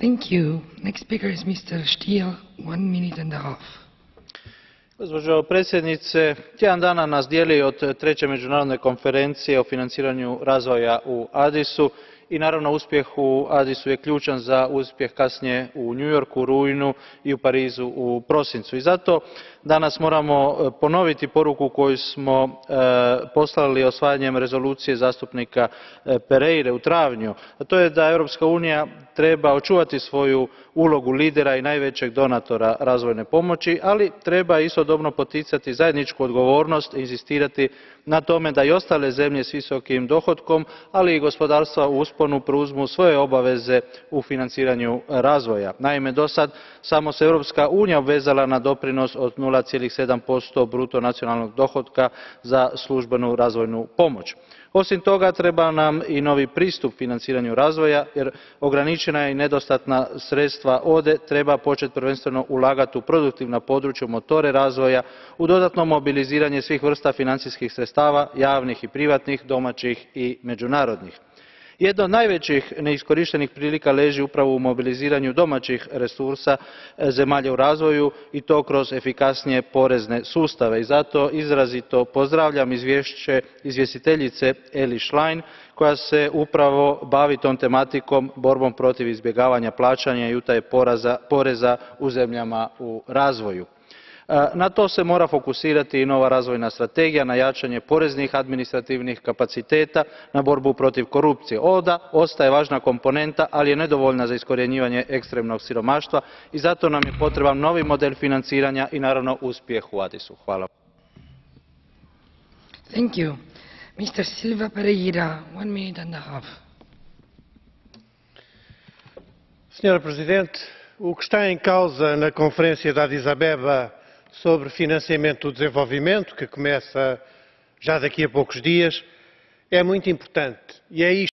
Thank you. Next speaker is Mr. Stier, 1 minute and a half. Gospođo predsjednice, tjedan dana nas dijeli od treće međunarodne konferencije o financiranju razvoja u Addisu i naravno uspjeh u Addisu je ključan za uspjeh kasnije u New Yorku u rujnu i u Parizu u prosincu. I zato danas moramo ponoviti poruku koju smo poslali osvajanjem rezolucije zastupnika Pereire u travnju, a to je da Europska unija treba očuvati svoju ulogu lidera i najvećeg donatora razvojne pomoći, ali treba istodobno poticati zajedničku odgovornost i inzistirati na tome da i ostale zemlje s visokim dohotkom, ali i gospodarstva u usponu preuzmu svoje obaveze u financiranju razvoja. Naime, dosad samo se Europska unija obvezala na doprinos od 0,7% bruto nacionalnog dohotka za službenu razvojnu pomoć. Osim toga, treba nam i novi pristup financiranju razvoja, jer ograničena i nedostatna sredstva ODA treba početi prvenstveno ulagati u produktivna područja, u motore razvoja, u dodatno mobiliziranje svih vrsta financijskih sredstava, javnih i privatnih, domaćih i međunarodnih. Jedna od najvećih neiskorištenih prilika leži upravo u mobiliziranju domaćih resursa zemalja u razvoju i to kroz efikasnije porezne sustave. I zato izrazito pozdravljam izvješće izvjestiteljice Elly Schlein koja se upravo bavi tom tematikom, borbom protiv izbjegavanja plaćanja i utaje poreza u zemljama u razvoju. Na to se mora fokusirati i nova razvojna strategija, na jačanje poreznih administrativnih kapaciteta, na borbu protiv korupcije. ODA ostaje važna komponenta, ali je nedovoljna za iskorjenjivanje ekstremnog siromaštva i zato nam je potreban novi model financiranja i naravno uspjeh u Addisu. Hvala. Thank you. Mr. Silva Pereira, 1 minute and a half. Senhora Presidente, o que está em causa na Conferência de Addis Abeba sobre financiamento do desenvolvimento, que começa já daqui a poucos dias, é muito importante e é isto